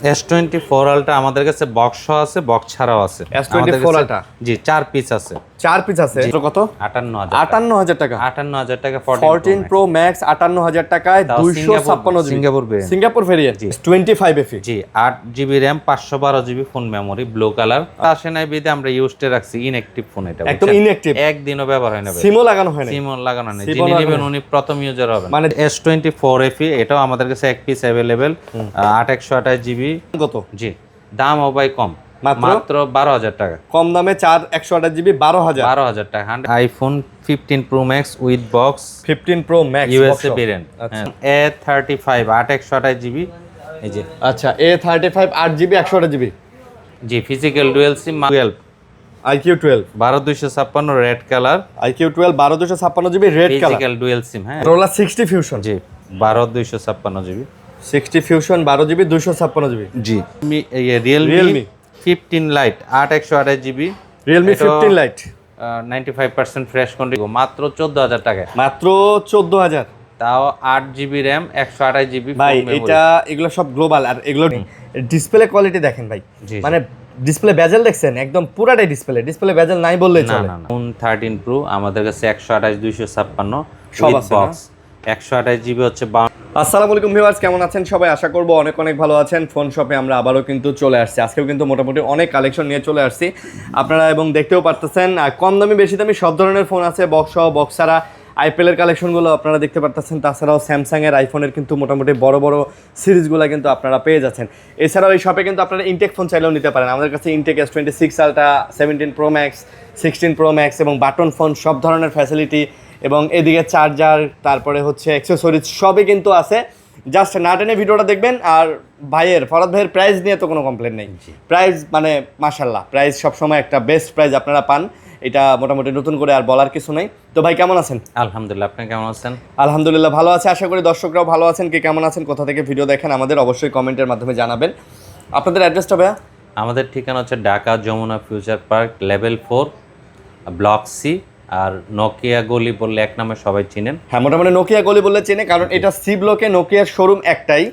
S24 ultra আমাদের কাছে box আছে, বক্স ছাড়াও আছে। S24 আলট্রা জি 4 পিস আছে। 4 পিস আছে। কত? 58000 টাকা। 58000 টাকা 14 Pro Max 58000 টাকায় 256 জিবি সিঙ্গাপুর ভেরিয়েন্ট 25 FE। জি 8GB RAM 512GB phone memory blue colour. আসে নাই বিদে আমরা ইউজড রাখছি ইনঅ্যাকটিভ ফোন এটা। একদম ইনঅ্যাকটিভ। একদিনও ব্যবহার হয় না। সিমও লাগানো হয় না। সিমও লাগানো নেই। যিনি নেবেন উনি প্রথম ইউজার হবেন। মানে S24 FE এটাও আমাদের কাছে এক পিস अवेलेबल 8128GB। কত? জি দাম ও ভাই কম, মাত্র 12000 টাকা। কম দামে 4128GB 12000 টাকা। IPhone 15 Pro Max with box 15 Pro Max USA variant. A35 8128GB এই যে। আচ্ছা A35 8GB 128GB। জি physical dual sim 12 IQ12 12256 red colour. IQ12 12256GB red colour physical dual sim. হ্যাঁ রোলা 60 ফিউশন। জি 12256GB 60 ফিউশন 12GB 256GB। জি Realme 15 lite 8128GB। Realme 15 lite 95% fresh condition মাত্র 14000 টাকা। মাত্র 14000 তাও 8GB RAM 128GB ভাই। এটা এগুলো সব গ্লোবাল। আর এগুলো ডিসপ্লে কোয়ালিটি দেখেন ভাই, মানে ডিসপ্লে বেজেল দেখছেন একদম পুরাটাই ডিসপ্লে বেজেল নাই বললেই চলে। ফোন 13 Pro আমাদের কাছে 128 256 সব আছে বক্স 128GB হচ্ছে। আসসালামু আলাইকুম ভিউয়ার্স, কেমন আছেন সবাই? আশা করব অনেক অনেক ভালো আছেন। ফোন শপে আমরা আবারও কিন্তু চলে আসছি। আজকেও কিন্তু মোটামুটি অনেক কালেকশন নিয়ে চলে আসছি আপনারা, এবং দেখতেও পারতেছেন কম দামি বেশি দামি সব ধরনের ফোন আছে। বক্স সহ বক্স ছাড়া আইপিএলের কালেকশনগুলো আপনারা দেখতে পারতেছেন। তাছাড়াও স্যামসাংয়ের আইফোনের কিন্তু মোটামুটি বড় বড় সিরিজগুলো কিন্তু আপনারা পেয়ে যাচ্ছেন। এছাড়াও এই শপে কিন্তু আপনারা ইনটেক ফোন চাইলেও নিতে পারেন। আমাদের কাছে intact S26 ultra 17 Pro Max 16 Pro Max এবং বাটন ফোন সব ধরনের ফ্যাসিলিটি, এবং এদিকে চার্জার, তারপরে হচ্ছে অ্যাক্সেসরিজ সবই কিন্তু আছে। জাস্ট না টেনে ভিডিওটা দেখবেন। আর ফরাদ ভাইয়ের প্রাইস নিয়ে তো কোনো কমপ্লেন নেই। প্রাইস মানে মাশাল্লাহ, প্রাইস সবসময় একটা বেস্ট প্রাইস আপনারা পান, এটা মোটামুটি নতুন করে আর বলার কিছু নেই। তো ভাই কেমন আছেন? আলহামদুলিল্লাহ, আপনি কেমন আছেন? আলহামদুলিল্লাহ ভালো আছে। আশা করি দর্শকরাও ভালো আছেন। কে কেমন আছেন, কোথা থেকে ভিডিও দেখেন আমাদের অবশ্যই কমেন্টের মাধ্যমে জানাবেন। আপনাদের অ্যাড্রেসটা ভাইয়া? আমাদের ঠিকানা হচ্ছে Dhaka Jamuna future park level 4 block C. আর নোকিয়া গলি বললে এক নামে সবাই চিনেন। হ্যাঁ মোটামুটি নোকিয়া গলি বললে চেনে, কারণ এটা সি ব্লকে নোকিয়ার শোরুম একটাই।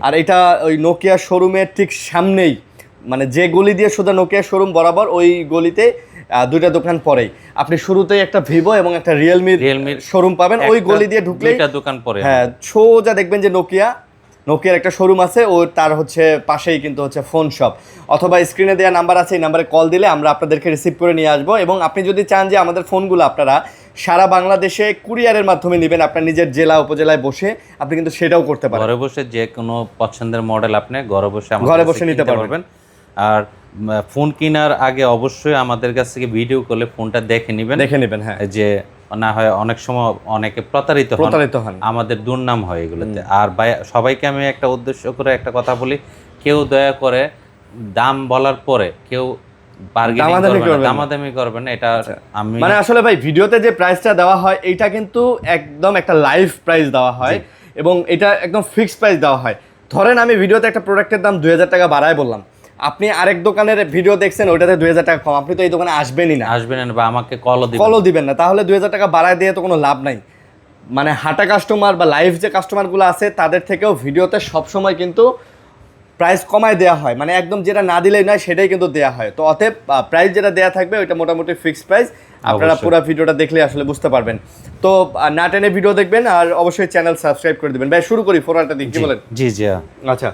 আর এটা ওই নোকিয়া শোরুমের ঠিক সামনেই, মানে যে গলি দিয়ে সোজা নোকিয়া শোরুম বরাবর ওই গলিতে দুইটা দোকান পরেই আপনি শুরুতেই একটা ভিভো এবং একটা রিয়েলমির শোরুম পাবেন। ওই গলি দিয়ে ঢুকলেই দুইটা দোকান পরে, হ্যাঁ সোজা দেখবেন যে নোকিয়ার একটা শোরুম আছে। ও তার হচ্ছে পাশেই কিন্তু হচ্ছে ফোন শপ, অথবা স্ক্রিনে দেওয়া নাম্বার আছে, এই নাম্বারে কল দিলে আমরা আপনাদেরকে রিসিভ করে নিয়ে আসবো। এবং আপনি যদি চান যে আমাদের ফোনগুলো আপনারা সারা বাংলাদেশে কুরিয়ারের মাধ্যমে নেবেন, আপনার নিজের জেলা উপজেলায় বসে আপনি কিন্তু সেটাও করতে পারেন। ঘরে বসে যে কোনো পছন্দের মডেল আপনি ঘরে বসে নিতে পারবেন। আর ফোন কেনার আগে অবশ্যই আমাদের কাছ থেকে ভিডিও করলে ফোনটা দেখে নেবেন। হ্যাঁ, যে না হয় অনেক সময় অনেকে প্রতারিত হন, আমাদের দুর্নাম হয় এগুলোতে। আর সবাইকে আমি একটা উদ্দেশ্য করে একটা কথা বলি, কেউ দয়া করে দাম বলার পরে কেউ দামাদামি করবেন না। এটা আমি মানে আসলে ভাই ভিডিওতে যে প্রাইসটা দেওয়া হয় এইটা কিন্তু একদম একটা লাইভ প্রাইস দেওয়া হয়, এবং এটা একদম ফিক্সড প্রাইস দেওয়া হয়। ধরেন আমি ভিডিওতে একটা প্রোডাক্টের দাম 2000 টাকা বাড়ায় বললাম, আপনি আরেক দোকানের ভিডিও দেখছেন ওইটাতে 2000 টাকা কম, আপনি তো এই দোকানে আসবেনই না বা আমাকে কলও দিবেন না। তাহলে 2000 টাকা বাড়ায় দিয়ে তো কোনো লাভ নাই। মানে হাঁটা কাস্টমার বা লাইভ যে কাস্টমারগুলো আছে তাদের থেকেও ভিডিওতে সবসময় কিন্তু প্রাইস কমায় দেওয়া হয়, মানে একদম যেটা না দিলেই নয় সেটাই কিন্তু দেওয়া হয়। তো অতএব প্রাইস যেটা দেওয়া থাকবে ওইটা মোটামুটি ফিক্সড প্রাইস, আপনারা পুরো ভিডিওটা দেখলে আসলে বুঝতে পারবেন। তো না টেনে ভিডিও দেখবেন, আর অবশ্যই চ্যানেল সাবস্ক্রাইব করে দিবেন। ভাই শুরু করি ফোনটা দিয়ে, কি বলেন? জি আচ্ছা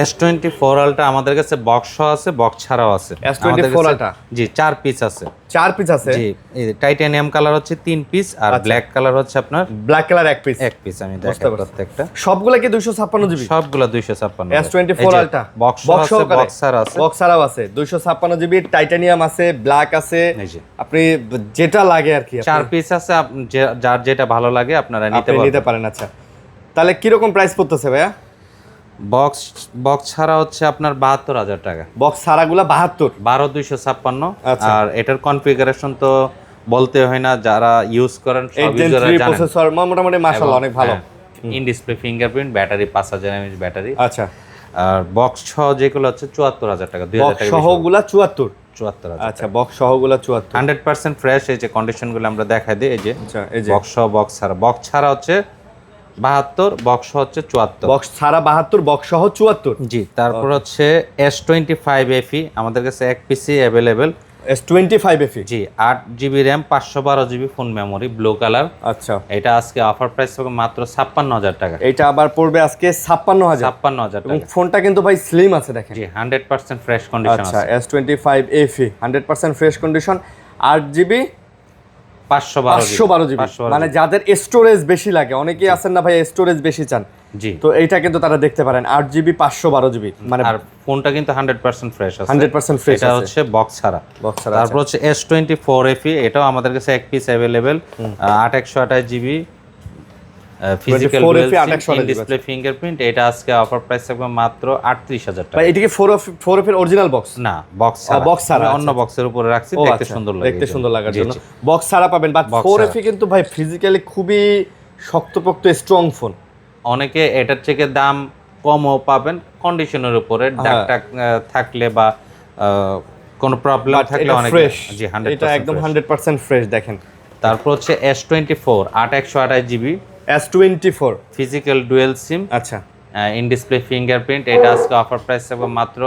S24 আলট্রা আমাদের কাছে বক্স আছে, বক্স ছাড়াও আছে। S24 আলট্রা জি 4 পিস আছে। 4 পিস আছে। জি এই টাইটানিয়াম কালার হচ্ছে 3 পিস, আর ব্ল্যাক কালার হচ্ছে আপনার ব্ল্যাক কালার 1 পিস। আমি দেখাই প্রত্যেকটা। সবগুলা কি 256 জিবি? সবগুলা 256। S24 আলট্রা বক্স আছে, বক্স ছাড়াও আছে। 256 জিবি টাইটানিয়াম আছে, ব্ল্যাক আছে, আপনি যেটা লাগে আর কি 4 পিস আছে। যার যেটা ভালো লাগে আপনারা নিতে পারেন। আচ্ছা তাহলে কি রকম প্রাইস পড়তেছে ভাইয়া? বক্স ছাড়া হচ্ছে আপনার 72000 টাকা। বক্স ছাড়াগুলা 72 12256। আর এটার কনফিগারেশন তো বলতে হয় না, যারা ইউজ করেন সব ইউজাররা জানেন। প্রসেসর মোটামুটি মাশাআল্লাহ অনেক ভালো। In display fingerprint, battery 5000 mAh battery. আচ্ছা আর বক্স সহ যেগুলো হচ্ছে 74000 টাকা। 2000 টাকা সহগুলা 74000। আচ্ছা বক্স সহগুলা 74 100% ফ্রেশ। এই যে কন্ডিশনগুলো আমরা দেখাই দিই, এই যে আচ্ছা বক্স সহ বক্স ছাড়া হচ্ছে 72, বক্স হচ্ছে 74। বক্স ছাড়া 72, বক্স সহ 74। জি, তারপর হচ্ছে S25 FE আমাদের কাছে এক পিসি অ্যাভেলেবেল। S25 FE, জি, 8GB RAM, 512GB phone memory, blue colour. আচ্ছা, এটা আজকে অফার প্রাইস হবে মাত্র 56,000 টাকা। এটা আবার পড়বে আজকে 56,000। 56,000 এবং টাকা। ফোনটা কিন্তু ভাই স্লিম আছে দেখেন। জি, 100% ফ্রেশ কন্ডিশন আচ্ছা, আছে। S25 FE 100% fresh condition, 8GB 512GB। মানে যাদের স্টোরেজ বেশি লাগে, অনেকেই আছেন না ভাই স্টোরেজ বেশি চান, জি, তো এইটা কিন্তু তারা দেখতে পারেন। 8GB 512GB, মানে আর ফোনটা কিন্তু 100% ফ্রেশ আছে। 100% ফ্রেশ এটা আছে, হচ্ছে বক্স ছাড়া। বক্স ছাড়া। তারপর হচ্ছে S24 FE, এটাও আমাদের কাছে এক piece available. 8128GB physical 24 dual FE সিম, 828GB ডিসপ্লে ফিঙ্গারপ্রিন্ট। এটা আজকে অফার প্রাইস থাকবে মাত্র 38,000 টাকা। ভাই এটা কি 4 এর অরিজিনাল বক্স? না, বক্স ছাড়া। বক্স ছাড়া, আমি অন্য বক্সের উপরে রাখছি, দেখতে সুন্দর লাগে। দেখতে সুন্দর লাগার জি, জন্য জি। বক্স ছাড়া পাবেন। বাট Box 4 ছাড়া। FE কিন্তু ভাই ফিজিক্যালি খুবই শক্তপোক্ত স্ট্রং ফোন। অনেকে এটার থেকে দাম কমও পাবেন, কন্ডিশনের উপরে দাগ টাগ থাকলে বা কোনো প্রবলেম থাকলে অনেক। ফ্রেশ, জি, এটা 100% একদম fresh। 100% ফ্রেশ দেখেন। তারপর হচ্ছে S24 8128GB S24, physical dual সিম, আচ্ছা, ইন ডিসপ্লে ফিঙ্গারপ্রিন্ট। এটা আজকে অফার প্রাইস থাকবে মাত্র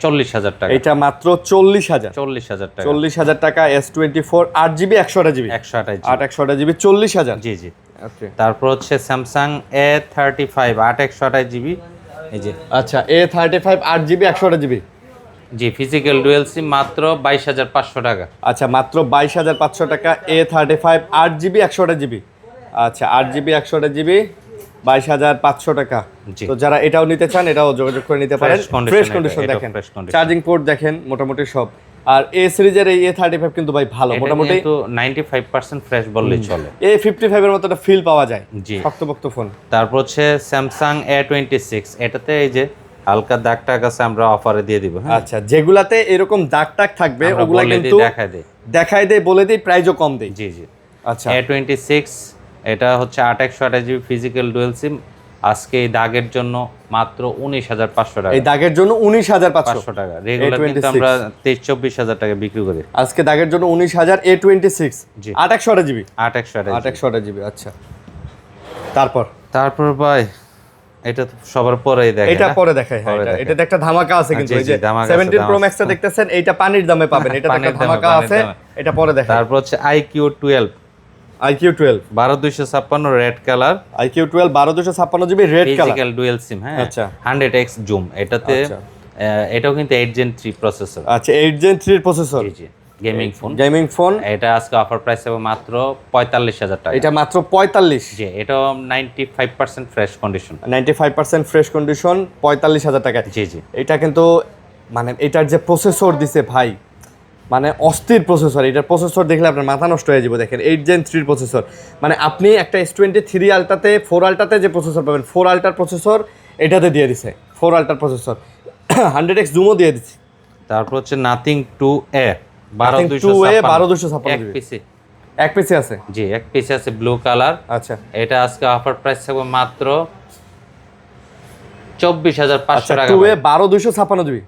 40,000 টাকা। এটা মাত্র 40,000। 40,000 টাকা। 40,000 টাকা S24, 8GB 128GB, 128GB। 128GB 40,000। জি, জি। ওকে, তারপর হচ্ছে স্যামসাং A35 8128GB, এই যে। আচ্ছা, A35 8GB 128GB, জি, ফিজিক্যাল ডুয়েল সিম, মাত্র 22,500 টাকা। আচ্ছা, মাত্র 22,500 টাকা। A35 8GB 128GB, আচ্ছা, 8GB 128GB 22,500 টাকা। জি। তো যারা এটাও নিতে চান, এটাও যোগাযোগ করে নিতে পারেন। condition ফ্রেশ এটা, কন্ডিশন এটা দেখেন, fresh condition। চার্জিং পোর্ট দেখেন, মোটামুটি সব। আর এ সিরিজের এই A35 কিন্তু ভাই ভালো, এটা মোটামুটি কিন্তু 95% ফ্রেশ বললেই চলে। A55 এর মতো একটা ফিল পাওয়া যায়। জি। শক্তপোক্ত ফোন। তারপর হচ্ছে স্যামসাং A26, এটাতে এই যে হালকা দাগ টাগ আছে, আমরা অফারে দিয়ে দিব। হ্যাঁ, আচ্ছা, যেগুলাতে এরকম দাগ টাগ থাকবে আমরা ওগুলা বলে দিই, কিন্তু দেখাই দিই। দেখাই দেয়, বলে দেই, প্রাইসও কম দেই। জি, জি। আচ্ছা, A26, এটা হচ্ছে 8128GB ফিজিক্যাল ডুয়েল সিম, আজকে এই দাগের জন্য মাত্র 19,500 টাকা। এই দাগের জন্য 19,500 500 টাকা। রেগুলার কিন্তু আমরা 23-24,000 টাকা বিক্রি করি। আজকে দাগের জন্য 19,000। A26 জি। 828GB, 8128GB। 828GB, আচ্ছা। তারপর ভাই, এটা তো সবার পরেই দেখেন। এটা পরে দেখাই। হ্যাঁ, এটাতে একটা ধামাকা আছে কিন্তু। জি, এই যে জি, ধামাকা আছে, 17 প্রো ধামাকা ম্যাক্সটা দেখতেছেন, এইটা পানির দামে পাবেন। এটা একটা পানির দামে, ধামাকা পানির আছে, দামে। এটা পরে দেখাই। তারপর হচ্ছে IQ12 IQ12 12256 red colour, IQ12 12256GB red colour, physical dual sim. হ্যাঁ, আচ্ছা। 100x জুম এটাতে। আচ্ছা। এটাও কিন্তু 8 Gen 3 প্রসেসর। আচ্ছা, 8 Gen 3 এর প্রসেসর, জি, জি, গেমিং ফোন। Gaming phone. এটা আজকে অফার প্রাইস হবে মাত্র 45,000 টাকা। এটা মাত্র 45। জি, এটাও 95% ফ্রেশ কন্ডিশন। 95% ফ্রেশ কন্ডিশন, 45,000 টাকা। জি, জি। এটা কিন্তু মানে এটার যে প্রসেসর দিছে ভাই, মানে অস্থির প্রসেসর। এটার প্রসেসর দেখলে আপনার মাথা নষ্ট হয়ে যাবে। দেখেন 8 Gen 3 প্রসেসর, মানে আপনি একটা S23 আলট্রাতে 4 আলট্রাতে যে প্রসেসর পাবেন, 4 আলট্রার প্রসেসর এটাতে দিয়ে দিছে। 4 আলট্রার প্রসেসর 100x জুমও দিয়ে দিচ্ছে। তারপর হচ্ছে নাথিং 2A 12256 এক পিসি। এক পিসি আছে। জি, এক পিসি আছে ব্লু কালার। আচ্ছা, এটা আজকে অফার প্রাইস থাকবে মাত্র 24,500 টাকা। 2A 12256GB।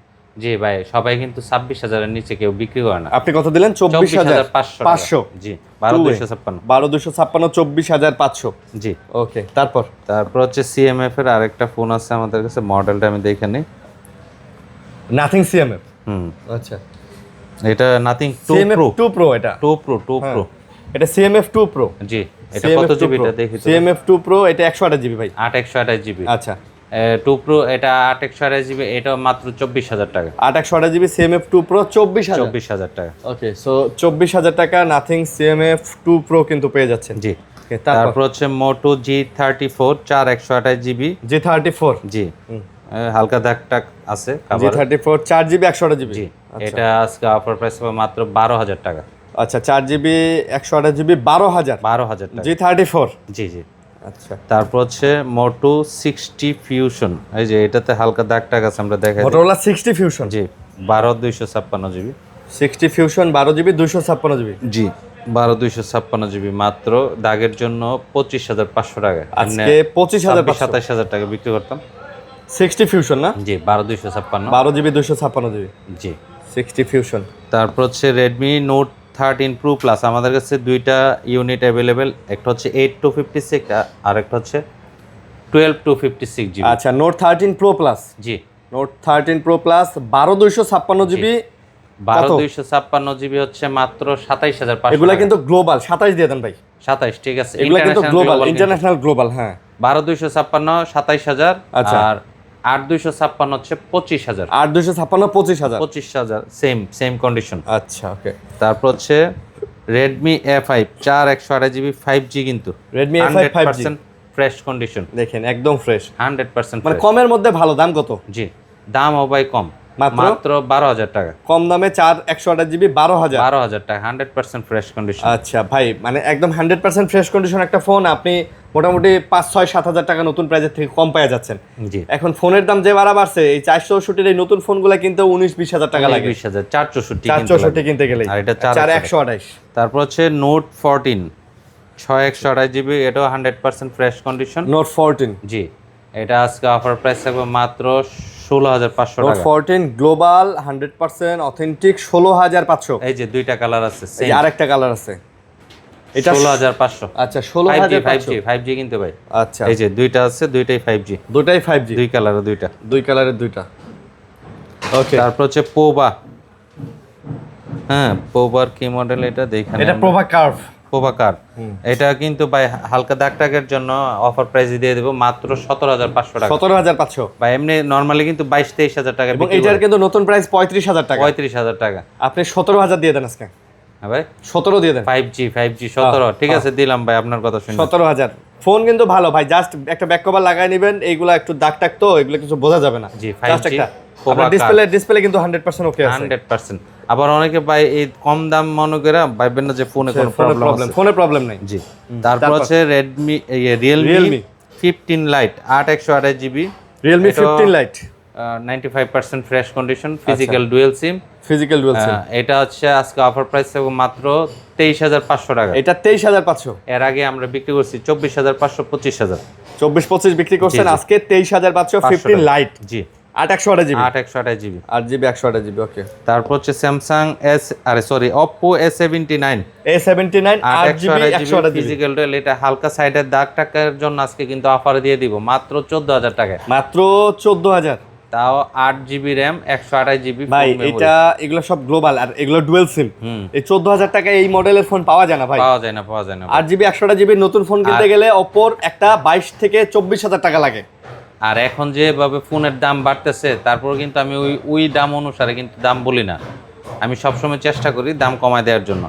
জি ভাই, সবাই কিন্তু 26,000 এর নিচে কেউ বিক্রি করে না। আপনি কত দিলেন? 24,500। জি, 12256। 12256, 24,500। জি। ওকে, তারপর হচ্ছে CMF এর আরেকটা ফোন আছে আমাদের কাছে, মডেলটা আমি দেখে নিই। নাথিং CMF, হুম, আচ্ছা, এটা নাথিং 2 CMF প্রো। 2 Pro, এটা 2 প্রো, 2 প্রো। এটা CMF 2 Pro। জি, এটা কত জিবি এটা দেখি তো। CMF 2 Pro, এটা 128GB ভাই। 8128GB। আচ্ছা, 2 প্রো, এটা 8128GB, এটা মাত্র 24,000 টাকা। 828GB CMF 2 Pro 24,000। 24,000 টাকা। ওকে, সো 24,000 টাকা নাথিং CMF 2 Pro কিন্তু পেয়ে যাচ্ছেন। জি। Okay, তারপর তারপর হচ্ছে Moto G34 128GB। G34, জি, হালকা দাগ টাক আছে কাভারে। G34 4GB 128GB। জি, এটা আজকে অফার প্রাইস হবে মাত্র 12,000 টাকা। আচ্ছা, 4GB 128GB 12,000। 12,000 টাকা। G34, জি, জি। আচ্ছা। তারপর হচ্ছে Moto 60 Fusion, এই যে এটাতে হালকা দাগ টাক আছে, আমরা দেখাই দিই। Motorola 60 Fusion, জি, 12256GB। 60 Fusion 12GB 256GB। জি, 12256GB, মাত্র দাগের জন্য 25,500 টাকা। আজকে 25,500। 27,000 টাকা বিক্রি করতাম। 60 Fusion না? জি, 12256। 12GB 256GB। জি। 60 Fusion। তারপর হচ্ছে Redmi Note 13 Pro Plus আমাদের কাছে দুইটা ইউনিট অ্যাভেলেবেল, একটা হচ্ছে 8 256 আর একটা হচ্ছে 12 256 জিবি। আচ্ছা, নোট 13 প্রো প্লাস। জি, Note 13 Pro Plus 12256 GB. 12256 GB হচ্ছে মাত্র 27500। এগুলা কিন্তু গ্লোবাল, 27 দিয়ে দেন ভাই। 27, ঠিক আছে। এগুলা কিন্তু গ্লোবাল, ইন্টারন্যাশনাল গ্লোবাল। হ্যাঁ, 12256 27000, আচ্ছা। আর 8256 হচ্ছে 25000। 8256 25000। 25000 সেম কন্ডিশন। আচ্ছা, ওকে। তারপর হচ্ছে Redmi A5 4 128 জিবি 5G, কিন্তু Redmi A5 5G fresh condition, দেখেন একদম ফ্রেশ, 100% মানে ফ্রেশ। কমের মধ্যে ভালো। দাম কত? জি, দামও ভাই কম, মাত্র 12000 টাকা। কম দামে 4 128 জিবি 12000। 12000 টাকা, 100% ফ্রেশ কন্ডিশন। আচ্ছা ভাই, মানে একদম 100% ফ্রেশ কন্ডিশন একটা ফোন আপনি মোটামুটি 5 6 7 হাজার টাকা নতুন প্রাইসের থেকে কম পেয়ে যাচ্ছেন। জি, এখন ফোনের দাম যে বাড়ছে, এই 464 এই নতুন ফোনগুলো কিন্তু 19 20 হাজার টাকা লাগে। 20000 464 464 কিনতে গেলে, আর এটা 4 128। তারপর হচ্ছে নোট 14 6 128 জিবি, এটাও 100% ফ্রেশ কন্ডিশন। নোট 14, জি, এটা আজকে অফার প্রাইস থাকবে মাত্র 16500 নোট টাকা। 14 গ্লোবাল 100% অথেন্টিক 16500। এই যে দুইটা কালার আছে, এই যে আরেকটা কালার আছে, এটা 16500। আচ্ছা 16500। 5G কিন্তু ভাই। আচ্ছা, এই যে দুইটা আছে, দুইটাই 5G, দুটাই 5G, দুই কালারের দুইটা, দুই কালারের দুইটা। ওকে, তারপর হচ্ছে পোবা। হ্যাঁ, পোবার কি মডেল এটা দেখেন, এটা প্রোভা কার্ভ। পোবা কার। এটা কিন্তু ভাই হালকা দাগ টাগের জন্য অফার প্রাইস দিয়ে দেব মাত্র 17500 টাকা। 17500 ভাই এমনি নরমালি কিন্তু 22-23 হাজার টাকা এবং বিক্রি এটার করে। কিন্তু নতুন প্রাইস 35000 টাকা। 35000 টাকা। আপনি 17000 দিয়ে দেন আজকে। হ্যাঁ ভাই, 17 দিয়ে দেন। 5G 17, ঠিক আছে দিলাম ভাই, আপনার কথা শুনে। 17000 ফোন কিন্তু ভালো ভাই, জাস্ট একটা ব্যাক কভার লাগাই নেবেন। এইগুলা একটু দাগ টাগ তো, এগুলো কিছু বোঝা যাবে না। জি, জাস্ট 5G একটা পোবা ডিসপ্লে কিন্তু 100% ওকে আছে। 100%। আবার অনেকে ভাই এই কম দাম মনে করে ভাববেন না যে ফোনে কোনো প্রবলেম আছে। ফোনে প্রবলেম নাই। জি, তারপর হচ্ছে Realme 15 Lite 8 128 জিবি। Realme 15 Lite 95% fresh condition, physical dual sim. Physical dual sim. এটা হচ্ছে আজকে অফার প্রাইস থাকবে মাত্র 23500 টাকা। এটা 23500। এর আগে আমরা বিক্রি করছি 24500 25000। 24 25 বিক্রি করছেন, আজকে 23500 15 Lite। জি, 8 128 জিবি। 8 128 জিবি। 8 জিবি 128 জিবি, ওকে। তারপর হচ্ছে Samsung Oppo A79 A79 8 GB 128 GB physical dual. এটা হালকা সাইডের দাগ টাকার জন্য আজকে কিন্তু অফার দিয়ে দিব মাত্র 14000 টাকায়। মাত্র 14000, তাও 8 জিবি র্যাম 128 জিবি। ভাই এটা এগুলো সব গ্লোবাল আর এগুলো ডুয়াল সিম। এই 14000 টাকায় এই মডেলের ফোন পাওয়া যায় না ভাই, পাওয়া যায় না। 8 জিবি 128 জিবি নতুন ফোন কিনতে গেলে Oppo একটা 22 থেকে 24000 টাকা লাগে। আর এখন যেভাবে ফোনের দাম বাড়তেছে, তারপর কিন্তু আমি ওই দাম অনুসারে কিন্তু দাম বলি না। আমি সবসময় চেষ্টা করি দাম কমায় দেওয়ার জন্য,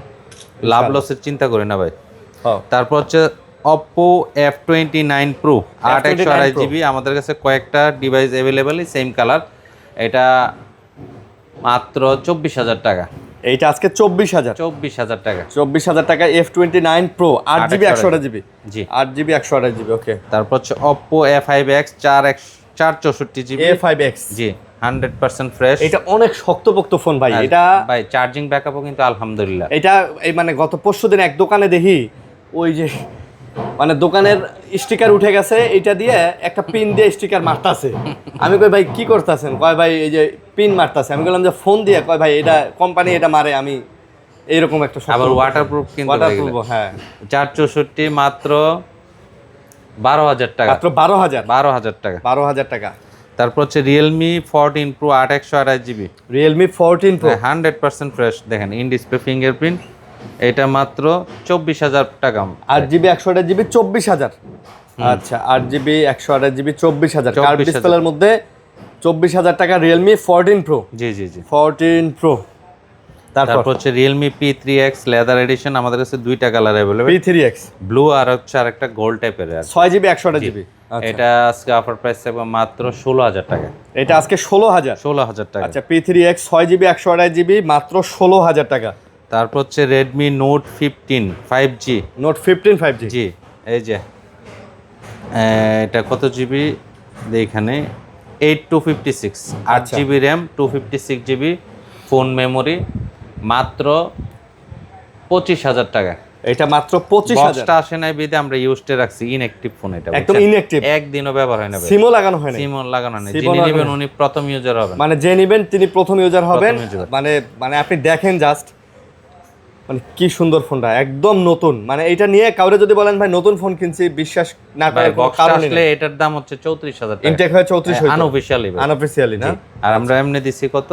লাভ লসের চিন্তা করি না ভাই। তারপর হচ্ছে Oppo F29 Pro 8 128 জিবি। আমাদের কাছে কয়েকটা ডিভাইস অ্যাভেলেবেল, সেম কালার। এটা মাত্র 24000 টাকা। এইটা আজকে 24000 টাকা। 24000 টাকা F29 Pro 8 জিবি 128 জিবি। জি, 8 জিবি 128 জিবি, ওকে। তারপর হচ্ছে Oppo A5X 464 জিবি। A5X, জি, 100% ফ্রেশ। এটা অনেক শক্তপোক্ত ফোন ভাই। এটা ভাই চার্জিং ব্যাকআপও কিন্তু আলহামদুলিল্লাহ। এটা এই মানে গত পরশুদিন এক দোকানে দেখি, ওই যে মানে দোকানের স্টিকার উঠে গেছে, এটা দিয়ে একটা পিন দিয়ে স্টিকার মারতাছে। আমি কই ভাই কি করতেছেন? কয় ভাই এই যে পিন মারতাছে। আমি বললাম যে ফোন দিয়ে, কয় ভাই এটা কোম্পানি এটা মারে। আমি এইরকম একটা আবার ওয়াটারপ্রুফ কিন্তু, ওয়াটারপ্রুফ। হ্যাঁ, 464 মাত্র 12000 টাকা। মাত্র 12000 টাকা। 12000 টাকা। তারপর হচ্ছে Realme 14 Pro 8 128 জিবি। Realme 14 Pro 100% ফ্রেশ, দেখেন ইন ডিসপ্লে ফিঙ্গারপ্রিন্ট। এটা মাত্র 24000 টাকা। 8 জিবি 128 জিবি 24000। আচ্ছা, 8 জিবি 128 জিবি 24000 কার্ভ ডিসপ্লের মধ্যে 24000 টাকা Realme 14 Pro। জি 14 Pro। তারপর হচ্ছে Realme P3X লেদার এডিশন। আমাদের কাছে দুইটা কালার अवेलेबल, P3X ব্লু আর হচ্ছে আরেকটা গোল্ড টাইপের। 6 জিবি 128 জিবি। এটা আজকে অফার প্রাইস থাকবে মাত্র 16000 টাকা। এটা আজকে 16000 টাকা। আচ্ছা, P3X 6 জিবি 128 জিবি মাত্র 16000 টাকা। তারপর হচ্ছে Redmi Note 15 5G। Note 15 5G, জি, এই যে এটা কত জিবি এখানে, 8256 8 GB RAM 256 GB phone memory, মাত্র 25000 টাকা। এটা মাত্র 25000। বক্সটা আসে নাই বিদে আমরা ইউজডে রাখছি, ইনঅ্যাকটিভ ফোন এটা, একদম ইনঅ্যাকটিভ, একদিনও ব্যবহার হয় না, সিমও লাগানো হয় না। সিমও লাগানো নেই। যিনি নেবেন উনি প্রথম ইউজার হবেন, মানে যে নেবেন তিনি প্রথম ইউজার হবেন। মানে আপনি দেখেন জাস্ট মানে কি সুন্দর ফোনটা, একদম নতুন। মানে এটা নিয়ে কাউরে যদি বলেন ভাই নতুন ফোন কিনছি, বিশ্বাস না করার কোনো কারণ নেই। আসলে এটার দাম হচ্ছে 34,000 টাকা, ইনটেক হয় 34 আনঅফিশিয়ালি না। আর আমরা এমনি দিছি কত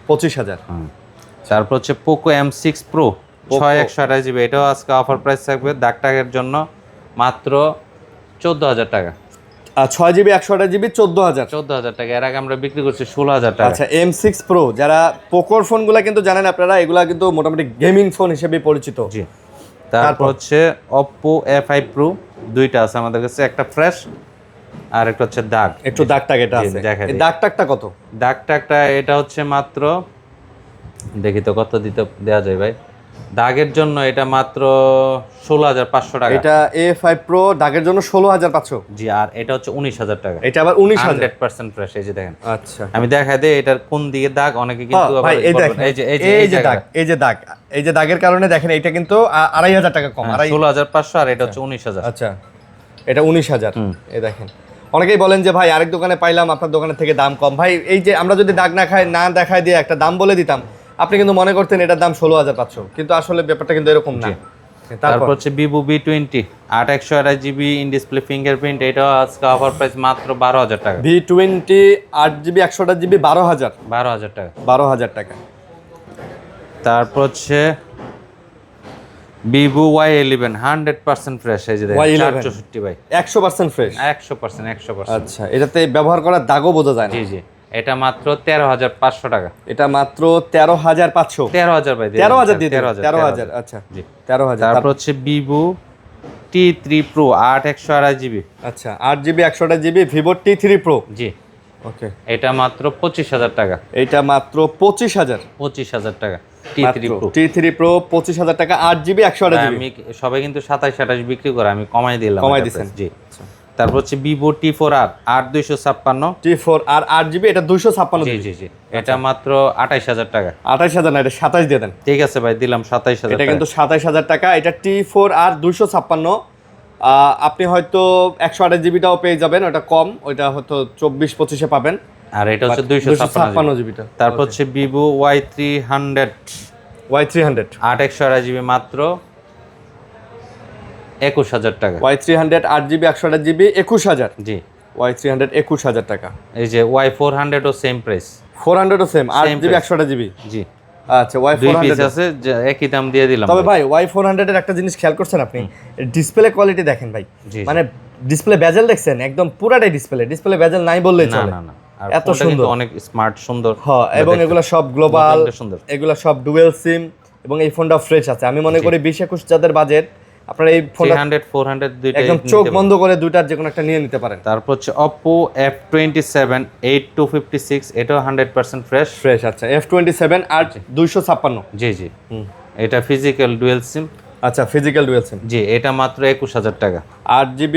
25,000। তারপর হচ্ছে পোকো M6 Pro 6128GB, এটাও আজকে অফার প্রাইস থাকবে দাগটাগের জন্য মাত্র 14,000 টাকা। 6GB 128GB 14,000 টাকা। এর আগে আমরা বিক্রি করছি 16,000 টাকা। আচ্ছা, M6 Pro, যারা পোকোর ফোনগুলো কিন্তু জানেন আপনারা, এগুলা কিন্তু মোটামুটি গেমিং ফোন হিসেবে পরিচিত। জি। তারপর হচ্ছে Oppo A5 Pro, দুইটা আছে আমাদের কাছে, একটা ফ্রেশ আর একটা হচ্ছে দাগ। একটু দাগটাগ এটা আছে, এই দাগটাগটা কত? দাগটাগটা এটা হচ্ছে মাত্র, দেখি তো কত দিতে দেওয়া যায় ভাই। দাগের জন্য এটা মাত্র 16,500 টাকা। এটা A5 Pro দাগের জন্য 16,500। জি, আর এটা হচ্ছে 19,000 টাকা। এটা আবার 19,000, 100% ফ্রেশ। এই যে দেখেন, আচ্ছা আমি দেখাই দেই এটার কোন দিকে দাগ, অনেকে কিন্তু ভাই এই দেখেন, এই যে দাগের কারণে দেখেন এটা কিন্তু 2,500 টাকা কম। 16,500 আর এটা হচ্ছে 19,000। আচ্ছা, এটা 19,000। এই দেখেন, অনেকেই বলেন যে ভাই আরেক দোকানে পাইলাম, আপনার দোকানের থেকে দাম কম। ভাই এই যে আমরা যদি দাগ না দেখায় দিয়ে একটা দাম বলে দিতাম, আপনি কিন্তু মনে করতেন এটার দাম 16,500, কিন্তু আসলে ব্যাপারটা কিন্তু এরকম না। তারপর হচ্ছে Vivo V20 8/128GB in display fingerprint, এটাও আজকে অফার প্রাইস মাত্র 12,000 টাকা। V20 8GB 128GB 12,000 টাকা। 12,000 টাকা। তারপর হচ্ছে Vivo Y11 100% ফ্রেশ। এই যে দেখেন 464 ভাই, 100% ফ্রেশ। 100%। আচ্ছা, এটাতে ব্যবহার করার দাগও বোঝা যায় না। জি, এটা মাত্র 13,500 টাকা। এটা মাত্র 13,500। 13,000 ভাই, 13,000 দিয়ে 13,000। আচ্ছা জি, 13,000। তারপর হচ্ছে Vivo T3 Pro 8/128GB। আচ্ছা, 8GB 128GB Vivo T3 Pro। জি, ওকে, এটা মাত্র 25,000 টাকা। এটা মাত্র 25,000 টাকা। T3 Pro 25,000 টাকা, 8GB 128GB। আমি সবাই কিন্তু 27-28 বিক্রি করে, আমি কমাই দিলাম। কমাই দিছেন, জি। তারপর হচ্ছে Vivo T4R 8256। T4 আর 8GB, এটা 256GB। জি, এটা মাত্র 28,000 টাকা। 28,000 না, এটা 27 দিয়ে দেন। ঠিক আছে ভাই, দিলাম 27,000। এটা কিন্তু 27,000 টাকা। এটা T4 আর 256। আপনি হয়তো 128GBটাও পেয়ে যাবেন, ওটা কম, ওইটা হয়তো 24-25-এ পাবেন। আর এটা হচ্ছে 256GB। তারপর হচ্ছে Vivo Y300 8/128GB মাত্র 21,000 টাকা। Y300 8GB 128GB 21,000। জি, Y300 21,000 টাকা। এই যে Y400 ও সেম প্রাইস, 400 ও সেম, 8GB 128GB। জি, আচ্ছা, দুই Y400 পিস আছে, একই দাম দিয়ে দিলাম। তবে ভাই Y400 এর একটা জিনিস খেয়াল করছেন আপনি, ডিসপ্লে কোয়ালিটি দেখেন ভাই, মানে ডিসপ্লে বেজেল দেখছেন, একদম পুরাটাই ডিসপ্লে বেজেল নাই বললেই চলে। না, এত সুন্দর, অনেক স্মার্ট, সুন্দর। হ্যাঁ, এবং এগুলো সব গ্লোবাল, এগুলো সব ডুয়েল সিম, এবং এই ফোনটা ফ্রেশ আছে। আমি মনে করি 20-21 যাদের বাজেট, আপনারা এই ফোনটা 300-400 দুইটাই একদম চোখ বন্ধ করে দুইটার যে কোনো একটা নিয়ে নিতে পারেন। তারপর হচ্ছে Oppo F27 8256, এটাও 100% ফ্রেশ। আচ্ছা, F27 আর 256। জি, এটা ফিজিক্যাল ডুয়েল সিম। আচ্ছা, ফিজিক্যাল ডুয়েল সিম। জি, এটা মাত্র 21,000 টাকা। 8GB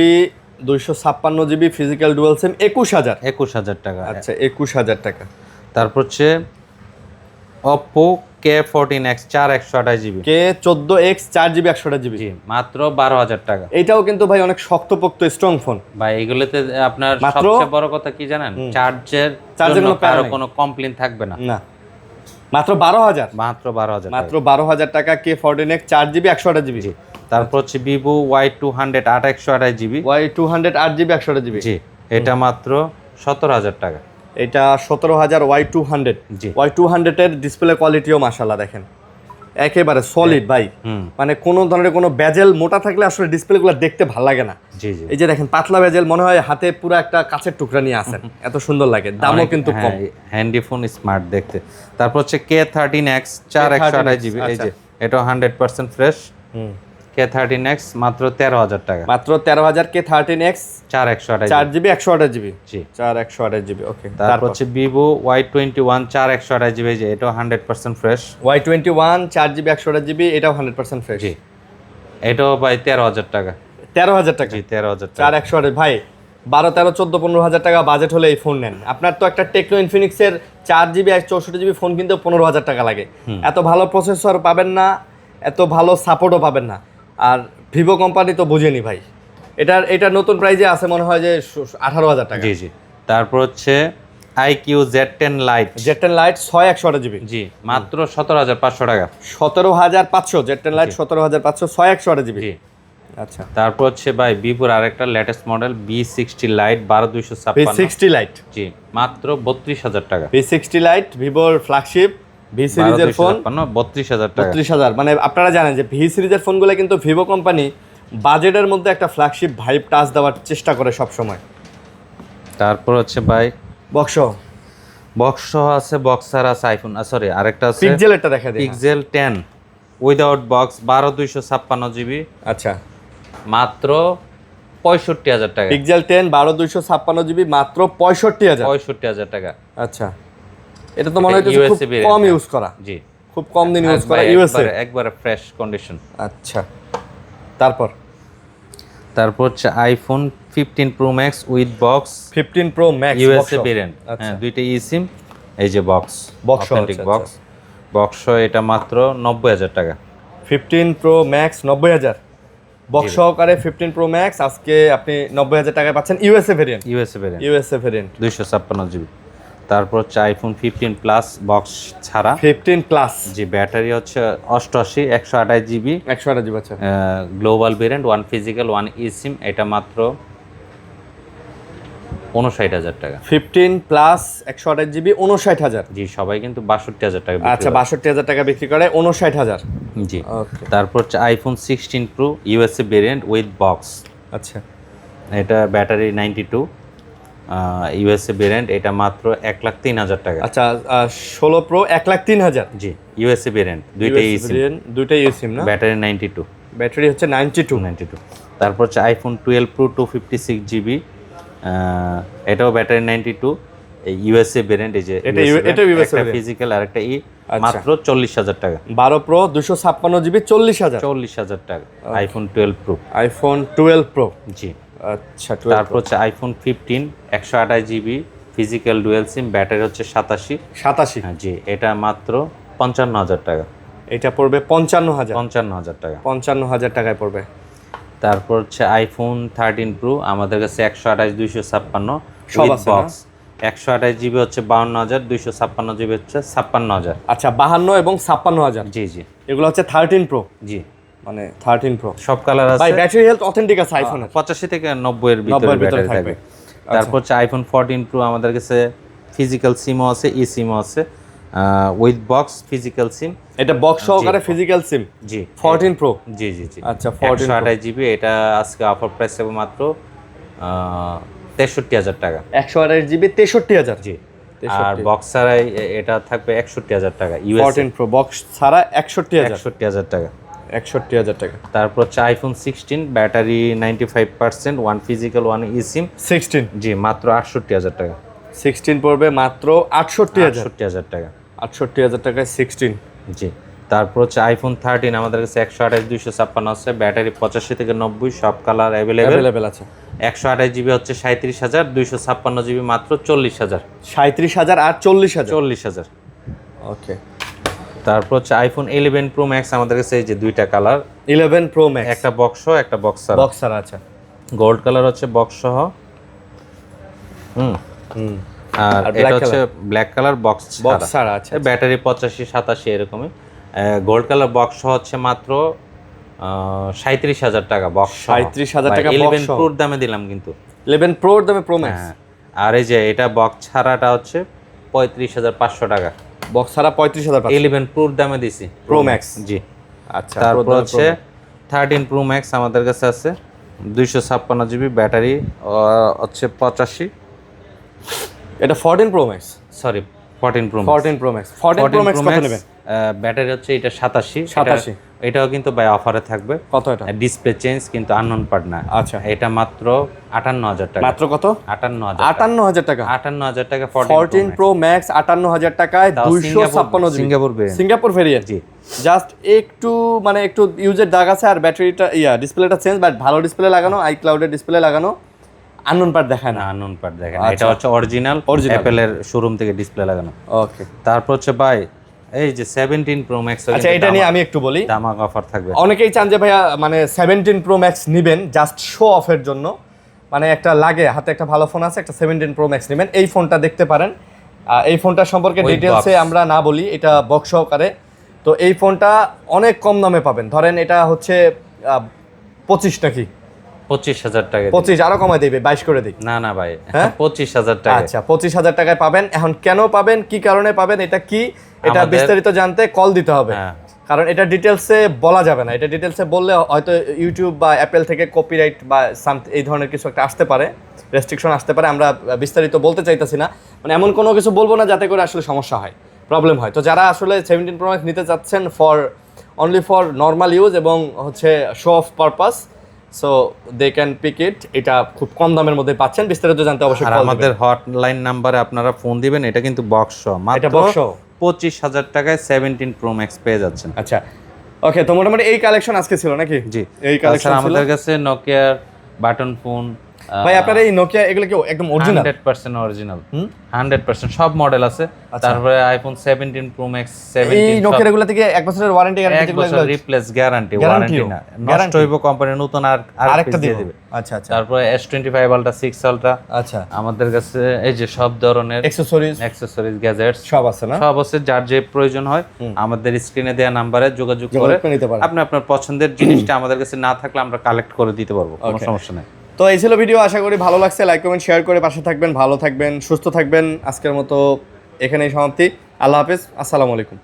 256GB ফিজিক্যাল ডুয়েল সিম 21,000 টাকা। আচ্ছা, 21,000 টাকা। তারপর হচ্ছে Oppo K14X 4/128GB। K14X 4GB 128GB। জি, মাত্র 12,000 টাকা। এটাও কিন্তু ভাই অনেক শক্তপোক্ত স্ট্রং ফোন ভাই। এগুলোতে আপনার সবচেয়ে বড় কথা কি জানেন, চার্জের জন্য কারো কোনো কমপ্লেইন থাকবে না। মাত্র 12,000। মাত্র 12,000 টাকা, K14X 4GB 128GB। জি। তারপর হচ্ছে Vivo Y200 8/128GB। Y200 8GB 128GB। জি, এটা মাত্র 17,000 টাকা। এটা 17,000 Y200। জি, Y200 এর ডিসপ্লে কোয়ালিটিও মাশাআল্লাহ দেখেন, একেবারে সলিড ভাই। মানে কোনো ধরনের কোনো বেজেল মোটা থাকলে আসলে ডিসপ্লেগুলো দেখতে ভালো লাগে না। জি, এই যে দেখেন, পাতলা বেজেল, মনে হয় হাতে পুরো একটা কাচের টুকরা নিয়ে আসেন, এত সুন্দর লাগে। দামও কিন্তু কম, হ্যান্ডি ফোন, স্মার্ট দেখতে। তারপর হচ্ছে K13X 4/128GB। এই যে এটা 100% ফ্রেশ। K13X মাত্র 13,000 টাকা। মাত্র 13,000 K13X 4GB 128GB। জি, 4/128GB। ওকে। তারপর হচ্ছে Vivo Y21 4/128GB, যে এটাও 100% ফ্রেশ। Y21 4GB 128GB, এটাও 100% ফ্রেশ। জি, এটাও ভাই 13,000 টাকা। 13,000 টাকা। জি, 13,000 টাকা। 4/128 ভাই, 12, 13, 14, 15,000 টাকা বাজেট হলে এই ফোন নেন। আপনার তো একটা টেকনো ইনফিনিক্সের 4GB 64GB ফোন কিনতে 15,000 টাকা লাগে। এত ভালো প্রসেসর পাবেন না, এত ভালো সাপোর্টও পাবেন না। আর ভিভো কোম্পানি তো বুঝেনি ভাই, এটা নতুন প্রাইজে আছে মনে হয় যে 18,000 টাকা। জি, তারপর হচ্ছে iQOO Z10 lite. Z10 lite 6128 GB. জি, মাত্র 17,500 টাকা। 17,500 Z10 লাইট 17,500 6128 জিবি। জি। আচ্ছা, তারপর হচ্ছে ভাই ভিভোর আরেকটা latest model V60 lite 12256। V60 lite, জি, মাত্র 32,000 টাকা। V60 লাইট ভিভোর ফ্ল্যাগশিপ ভি সিরিজের ফোন 32,000 টাকা। 32,000। মানে আপনারা জানেন যে ভি সিরিজের ফোনগুলো কিন্তু ভিভো কোম্পানি বাজেটের মধ্যে একটা ফ্ল্যাগশিপ ভাইব টাচ দেওয়ার চেষ্টা করে সব সময়। তারপর হচ্ছে ভাই বক্স আছে, বক্সার আছে, আইফোন সরি আরেকটা আছে পিক্সেলেরটা দেখা দিই, পিক্সেল 10 উইদাউট বক্স 12256 জিবি। আচ্ছা, মাত্র 65,000 টাকা। পিক্সেল 10 12256 জিবি মাত্র 65,000। 65,000 টাকা। আচ্ছা, এটা তো মনে হচ্ছে খুব কম ইউজ করা। জি, খুব কম দিন ইউজ করা, ইউএসএ একবারে ফ্রেশ কন্ডিশন। আচ্ছা, তারপর হচ্ছে iPhone 15 pro max with box 15 pro max USA variant. হ্যাঁ, দুইটা ই সিম, এই যে বক্স অথেন্টিক বক্স এটা মাত্র 90,000 টাকা। 15 প্রো ম্যাক্স 90,000 বক্স সহকারে 15 প্রো ম্যাক্স আজকে আপনি 90,000 টাকায় পাচ্ছেন USA variant. USA variant 256 GB. তারপর হচ্ছে আইফোন 15 প্লাস বক্স ছাড়া 15 প্লাস। জি, ব্যাটারি হচ্ছে 88 128 জিবি। 128 জিবি। আচ্ছা, গ্লোবাল ভেরিয়েন্ট, 1 ফিজিক্যাল 1 ই সিম, এটা মাত্র 59,000 টাকা। 15 প্লাস 128 জিবি 59,000। জি, সবাই কিন্তু 62,000 টাকা। আচ্ছা, 62,000 টাকা বিক্রি করে 59,000। জি, তারপর হচ্ছে iPhone 16 pro USA variant with box. আচ্ছা, এটা ব্যাটারি 92 ইউএসএ ভেরিয়েন্ট, এটা মাত্র 1,03,000 টাকা। আচ্ছা, 16 প্রো 1,03,000। জি, ইউএসএ ভেরিয়েন্ট, দুইটাই ই সিম, দুইটাই ই সিম না? ব্যাটারি 92। ব্যাটারি হচ্ছে 92। তারপর হচ্ছে আইফোন 12 প্রো 256 জিবি, এটাও ব্যাটারি 92, ইউএসএ ভেরিয়েন্ট। এই যে এটা ইউএসএ ফিজিক্যাল আর একটা ই, মাত্র 40,000 টাকা। 12 প্রো 256 জিবি 40,000 টাকা আইফোন 12 প্রো। IPhone 12 Pro. জি, আচ্ছা, তারপর হচ্ছে iPhone 15 128 GB physical dual sim, battery হচ্ছে 87। জি, এটা মাত্র 55,000 টাকা। এটা পড়বে 55,000 টাকা। 55,000 টাকায় পড়বে। তারপর হচ্ছে আইফোন 13 প্রো আমাদের কাছে 128 256 সব আছে বক্স। 128 জিবি হচ্ছে 52,000, 256 জিবি হচ্ছে 56,000। আচ্ছা, 52 এবং 56,000। জি জি, এগুলো হচ্ছে 13 প্রো। জি, মানে 13 প্রো সব কালার আছে। ভাই ব্যাটারি হেলথ অথেন্টিক আছে আইফোনের 85 থেকে 90 এর ভিতরে ব্যাটারি থাকবে। তারপর হচ্ছে আইফোন 14 প্রো আমাদের কাছে ফিজিক্যাল সিমও আছে, ই সিমও আছে, উইথ বক্স ফিজিক্যাল সিম। এটা বক্স সহকারে ফিজিক্যাল সিম। জি, 14 প্রো। জি জি জি। আচ্ছা, 14 জিবি, এটা আজকে অফার প্রাইস হবে মাত্র 63,000 টাকা। 128 জিবি 63,000। জি, আর বক্স ছাড়াই এটা থাকবে 61,000 টাকা। 14 প্রো বক্স ছাড়া 61,000 টাকা। 61,000 টাকা। তারপর হচ্ছে আইফোন 16 ব্যাটারি 95%, 1 ফিজিক্যাল 1 ই সিম 16। জি, মাত্র 68,000 টাকা। 16 পড়বে মাত্র 68,000 টাকা। 68,000 টাকায় 16। জি, তারপর হচ্ছে আইফোন 13 আমাদের কাছে 128 256 আছে, ব্যাটারি 85 থেকে 90, সব কালার অ্যাভেলেবেল আছে। 128 জিবি হচ্ছে 37,000, 256 জিবি মাত্র 40,000। 37,000 আর 40,000। 40,000। ওকে, তারপর হচ্ছে আইফোন 11 প্রো ম্যাক্স আমাদের কাছে এই যে দুইটা কালার, 11 প্রো ম্যাক্স, একটা বক্স একটা বক্সার। বক্সার আচ্ছা, গোল্ড কালার হচ্ছে বক্স সহ, আর এটা হচ্ছে ব্ল্যাক কালার বক্স ছাড়া। আচ্ছা, ব্যাটারি 85 87 এরকমই। গোল্ড কালার বক্স হচ্ছে মাত্র 37,000 টাকা বক্স। 37,000 টাকা বক্স। 11 প্রোর দামে দিলাম কিন্তু, 11 প্রোর দামে প্রো ম্যাক্স। আর এই যে এটা বক্স ছাড়াটা হচ্ছে 35,500 টাকা। বক্স ছাড়া 35,000। 11 প্রোর দামে দিছি প্রো ম্যাক্স। জি, আচ্ছা। তারপর হচ্ছে 13 প্রো ম্যাক্স আমাদের কাছে আছে 256 জিবি, ব্যাটারি হচ্ছে 85। এটা 14 pro max, sorry 14 pro max. 14 pro max. 14 pro max কত নেবেন? ব্যাটারি হচ্ছে এটা 87। এটাও কিন্তু বাই অফারে থাকবে। কত এটা? ডিসপ্লে চেঞ্জ কিন্তু আননোন পার্ট না। আচ্ছা, এটা মাত্র 58,000 টাকা। মাত্র কত? 58,000 টাকা। 58,000 টাকা 14 প্রো ম্যাক্স 58,000 টাকায় 256 জিবি সিঙ্গাপুর ভেরিয়েন্ট। জি, জাস্ট একটু মানে একটু ইউজের দাগ আছে, আর ব্যাটারিটা ডিসপ্লেটা চেঞ্জ, বাট ভালো ডিসপ্লে লাগানো, আইক্লাউডের ডিসপ্লে লাগানো, আননোন পার্ট দেখায় না। আননোন পার্ট দেখেন, এটা হচ্ছে অরিজিনাল অ্যাপলের শোরুম থেকে ডিসপ্লে লাগানো। ওকে, তারপর হচ্ছে ভাই এই যে 17 প্রো ম্যাক্স। আচ্ছা, এটা নিয়ে আমি একটু বলি, দামাক অফার থাকবে। অনেকেই চান যে ভাইয়া মানে 17 প্রো ম্যাক্স নেবেন জাস্ট শো অফের জন্য, মানে একটা লাগে হাতে একটা ভালো ফোন আছে, একটা 17 Pro Max নেবেন, এই ফোনটা দেখতে পারেন। এই ফোনটা সম্পর্কে ডিটেলসে আমরা না বলি, এটা বক্স সহকারে। তো এই ফোনটা অনেক কম দামে পাবেন, ধরেন এটা হচ্ছে 25 নাকি 25,000 টাকা 25, আরো কমায় দেবে 22 করে দিই। না ভাই, হ্যাঁ 25,000 টাকা। আচ্ছা 25,000 টাকায় পাবেন। এখন কেন পাবেন, কি কারণে পাবেন, এটা কি, এটা বিস্তারিত জানতে কল দিতে হবে, কারণ এটা ডিটেলসে বলা যাবে না। এটা ডিটেলসে বললে হয়তো ইউটিউব বা অ্যাপেল থেকে কপিরাইট বা এই ধরনের কিছু একটা আসতে পারে, রেস্ট্রিকশন আসতে পারে। আমরা বিস্তারিত বলতে চাইতেছি না, মানে এমন কোনো কিছু বলবো না যাতে করে আসলে সমস্যা হয়, প্রবলেম হয়। তো যারা আসলে 17 Pro Max নিতে চাচ্ছেন অনলি ফর নর্মাল ইউজ এবং হচ্ছে show off purpose, so they can pick it. এটা খুব কম দামের মধ্যে পাচ্ছেন। বিস্তারিত জানতে অবশ্যই কল দিবেন। আমাদের হটলাইন নাম্বারে আপনারা ফোন দিবেন। এটা কিন্তু বক্স মাত্র 25,000 টাকায় 17 Pro Max পেয়ে যাচ্ছেন। আচ্ছা ওকে, তো মোটামুটি এই কালেকশন আজকে ছিল নাকি? জি, এই কালেকশন আমাদের কাছে নোকিয়ার বাটন ফোন। ভাই আপনার এই নোকিয়া এগুলো কি একদম অরিজিনাল? 100% অরিজিনাল, 100% সব মডেল আছে। তারপরে আইফোন 17 Pro Max, 17 এই নোকিয়া এগুলো থেকে 1 বছরের ওয়ারেন্টি গ্যারান্টি, 1 বছর রিপ্লেস গ্যারান্টি, ওয়ারেন্টি না, নষ্ট হইব কোম্পানি নতুন আরেকটা দিয়ে দিবে। আচ্ছা আচ্ছা। তারপরে S25 Ultra, 6 Ultra। আচ্ছা, আমাদের কাছে এই যে সব ধরনের অ্যাকসেসরিজ গ্যাজেটস সব আছে না? সব আছে, যার যে প্রয়োজন হয় আমাদের স্ক্রিনে দেওয়া নম্বরে যোগাযোগ করে আপনি আপনার পছন্দের জিনিসটা আমাদের কাছে না থাকলে আমরা কালেক্ট করে দিতে পারবো, কোনো সমস্যা নেই। তো এই ছিল ভিডিও, আশা করি ভালো লাগছে। লাইক কমেন্ট শেয়ার করে পাশে থাকবেন, ভালো থাকবেন, সুস্থ থাকবেন। আজকের মতো এখানেই সমাপ্তি। আল্লাহ হাফেজ, আসসালামু আলাইকুম।